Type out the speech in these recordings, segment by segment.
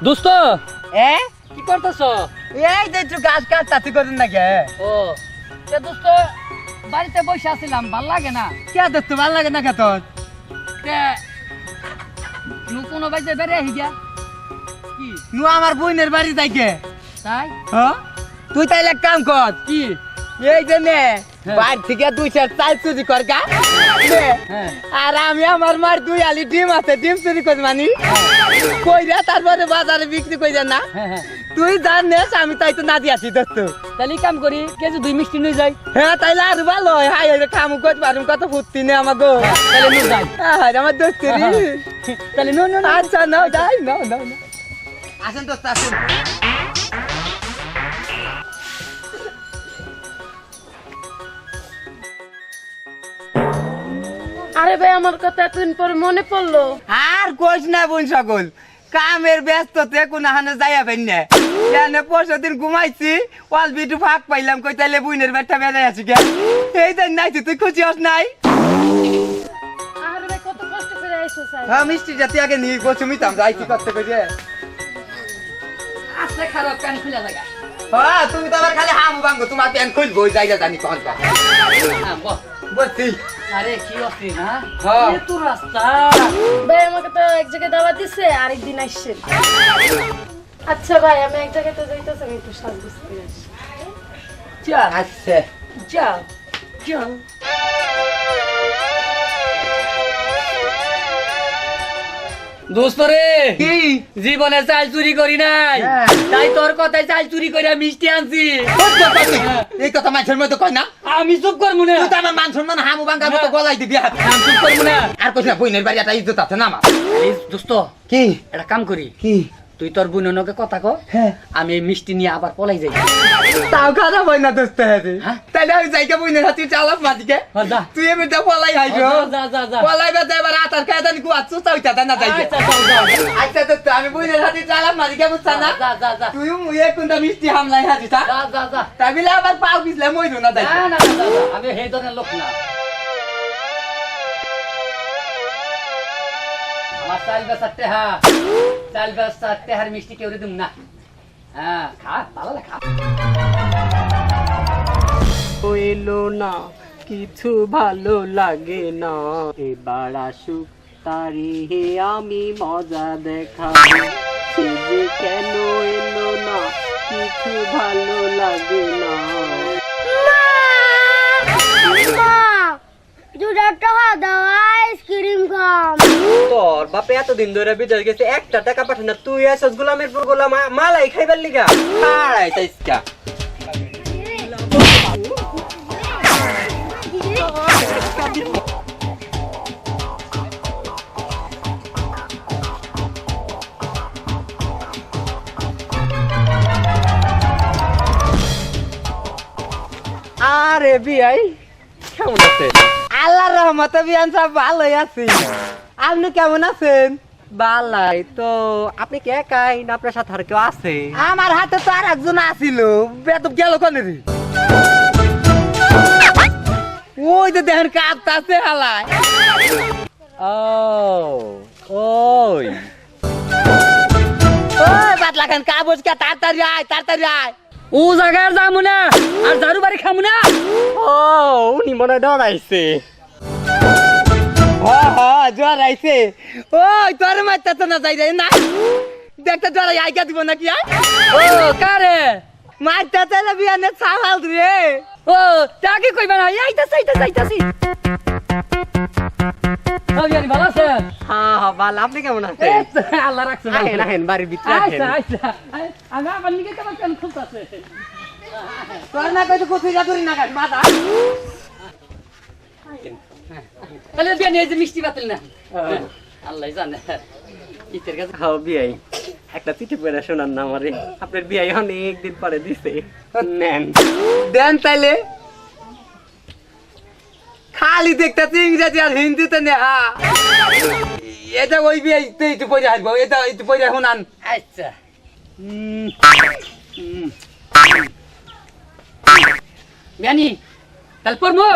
দোস্ত কি করতেছ? এই যে একটু গাছ কাটতাছি করেন না কে? ও কে দোস্ত, বাড়িতে বসে আছিলাম, ভাল লাগে না। কে দোস্ত ভাল লাগে না কে তোর? তে নু কোনো বাইতে বেড়ে আহি গিয়া কি নু আমার বোনের বাড়ি যাইকে তাই? হ্যাঁ তুই তাইলে এক কাম কর, কি এই যে নে হ্যাঁ। বাড়ি থেকে 2 চাল চুরি কর গা নে। হ্যাঁ আর আমি আমার মার 2 আলি ডিম আছে, ডিম চুরি করি মানি কইরা তারপরে বাজারে বিক্রি কইরা না। হ্যাঁ হ্যাঁ তুই জানিস আমি তাই তো না দিয়াছি দোস্ত। তাহলে কাম করি, কেজি 2 মিষ্টি নিয়ে যাই। হ্যাঁ তাইলে আর ভালো হয়, হাই খামু কত পারুম, কত ফুর্তি নে আমাগো। তাহলে নিয়ে যাই। আমার দোস্তেরি তাহলে নো নো নো আচ্ছা নাও যাই নাও নাও নাও। আসেন দোস্ত আসেন। আরে ভাই আমার কথা এতদিন পরে মনে পড়লো। আর কোচ না বোন সকল, কামের ব্যস্ততে কোন হানে যাইয়া পাই না। জানে পরশু দিন ঘুমাইছি, ওয়াল বিটু ফাঁক পাইলাম, কই তাইলে বুইনের বেটা বেড়াই আছি গে। এই দিন নাইছি, তুই খুশি হস নাই? আরে ভাই কত কষ্ট করে আইছো স্যার। হ্যাঁ মিষ্টি জাতি আগে নিয়ে গোছুমিতাম যাইছি করতে কইরে। আসলে খারাপ কান খুলে লাগা। হ্যাঁ তুমি তো আবার খালি হামু ভাঙ্গো, তোমার প্যান খুলবো ওই জায়গা জানি কোন পা। হ্যাঁ বল। বলছি আরে কি অসি না হ্যাঁ। এ তো রাস্তা। ভাই আমাকে তো এক জায়গায় দাওয়াত দিছে, আরেকদিন আসছেন। আচ্ছা ভাই আমি এক জায়গায় তো যাইতেছি, আমি একটু সাজগোজ করে আসি। চল আচ্ছা চল চল। দোস্ত রে, কি জীবনে চাল চুরি করি নাই, হ্যাঁ। তাই তোর কথায় চাল চুরি করে মিষ্টি আনছি। এই কথা মানুষের মধ্যে কয় না? আমি চুপ করবো না, তুই তো আমার মান সম্মান হামু ভাঙ্গার মতো গলাই দিবি। আমি চুপ করবো না। আর কইস না, বইনের বাড়ি একটা ইজ্জত আছে না আমার। এই দোস্ত কি একটা কাম করি, কি তুই তোর বোনকে কথা কো, হ্যাঁ আমি এই মিষ্টি নিয়ে আবার পলাই যাই। তাও খারাপ হয় না দোস্ত হেরে। হ্যাঁ? তাইলে আমি যাইকে বইনের হাতে চালাপ মাটিকে যা তুই এমনি তো পলাই হাইছো। যা যা যা। পলাই বেতে এবার আতার খায় জানি কুয়া চুতা হইতা না যাইকে। আচ্ছা যাও যাও। আচ্ছা দোস্ত আমি বইনের হাতে চালাপ মাটিকে বুঝছা না? যা যা যা তুই মুয়ে কোনটা মিষ্টি হামলাই হাতি তা যা যা যা। তাই বিলে আবার পাও পিছলে মইরু না যাইকে। না না না, না, আমি সেই ধরনের লোক না। আমার চাল বেচার টেহা, চাল বেচার টেহার মিষ্টি কেউ দিম না। হ্যাঁ খা, ভালো লাগে খা। এলো না কিছু ভালো লাগে না, এবার আসুক তারি হে আমি মজা দেখাবো, সে যে কেন এলো না কিছু ভালো লাগে না। তোর বাপে এতদিন ধরে বিদেশ গেছে, একটা টাকা পাঠায় না, তুই আসস গোলামের পর গোলাম মালাই খাইবার লিগা। হাই তাইস্কা আরে বিয়াই কেমন আছে? আল্লাহর রহমতে বিয়ান সব ভালোই আছি। আপনি কেমন আছেন? বালাই তো আপনি কি একাই না আপনার সাথে আর কেউ আছে? আমার হাতে তো আর একজন আছিল, বেতব গেল কোনে রে? ওই যে দেখেন কাঁপতে আছে হালায়। ও ওই ওই বাতলা খান কাগজ কে তাড়াতাড়ি আয় তাড়াতাড়ি আয়। ও জায়গায় যাবো না, আর ঝাড়ু বাড়ি খাবো না। ও উনি মনে হয় ডরাইছে। জ্বর আইছে। ওই তোর মারতে তো না যাই রে না, দেখতে জ্বর আইকা দিব নাকি? ও কারে মারতে চাইলে বিয়ানে ছাড়াল রে। ও তাকে কইবা না, আইতাছি আইতাছি আইতাছি। আবিয়ানি ভালো আছেন? হ্যাঁ হ্যাঁ ভালো, আপনি কেমন আছেন? এই তো, আল্লাহ রাখছে ভালো। আহেন আহেন বাড়ির ভিতরে আহেন। আচ্ছা আচ্ছা, আমি আমার নিকে কেমন কেন খুলতাছে। তোর না কইতে কুচি যাতুরি না গাছ মাথা। তাহলে বিয়ানি এই যে মিষ্টি বাতিল না, আল্লাহ জানে। ইতের কাছে হ্যাঁ বিয়াই একটা চিঠি পড়ে শোনান না আমারে, আপনার বিয়াই অনেকদিন পরে দিছে, নেন। দেন তাইলে। খালি দেখতেছি ইংরেজি আর হিন্দিতে নেহা। এটা ওই বিয়ে একটু পয়সা আসবো, এটা একটু পয়সা শুনান। আচ্ছা বিয়ানি তাহলে পড়বো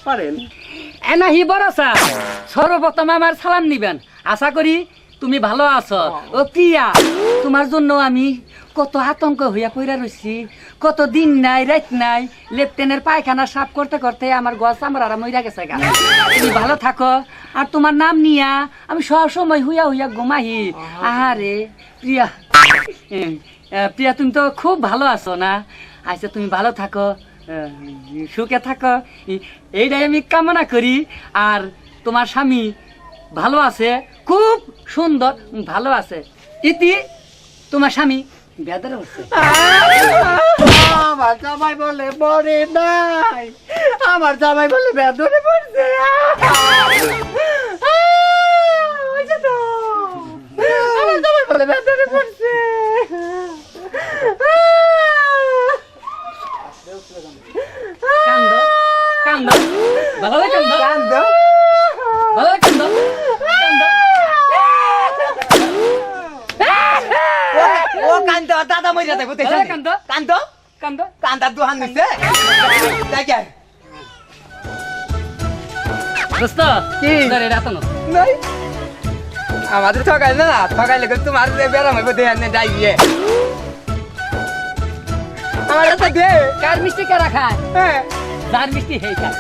পারেন। এনা হি বরসা, সর্বপ্রথম আমার সালাম নিবেন। আশা করি তুমি ভালো আছো। ও প্রিয়া, তোমার জন্য আমি কত আতঙ্ক হইয়া পইরা রইছি, কত দিন নাই রাত নাই, লেফটেনের পায়খানা সাফ করতে করতে আমার গছ আমার আর মইরা গেছে গা। তুমি ভালো থাকো, আর তোমার নাম নিয়া আমি সব সময় হুইয়া হুইয়া ঘুমাহি। আহারে প্রিয়া, প্রিয়া তুমি তো খুব ভালো আছো না? আচ্ছা তুমি ভালো থাকো, সুখে থাকো, এইটাই আমি কামনা করি। আর তোমার স্বামী ভালো আছে, খুব সুন্দর ভালো আছে। ইতি তোমার স্বামী বেদরে হচ্ছে। আমার জামাই বলে মরে নাই, আমার জামাই বলে বেদরে পড়ছে। ওইটা তো আমার জামাই বলে বেদরে পড়ছে। কান্দো কান্দো, ভালো করে কান্দো, কান্দো ভালো করে কান্দো, কান্দো। ও কান্দো, দাদা মইরা যাবে ভালো করে কান্দো, কান্দো কান্দো। কান্দার দোহান নিছে দেখে দোস্ত কি? ধরে রাতনো নাই আমাদের ঠকাই না, ঠকাইলে কিন্তু তোমার বেড়াম হইব দেহান যাই গিয়ে আমার কাছে দে। কার মিষ্টি কারা খায়? হ্যাঁ যার মিষ্টি হেই খায়।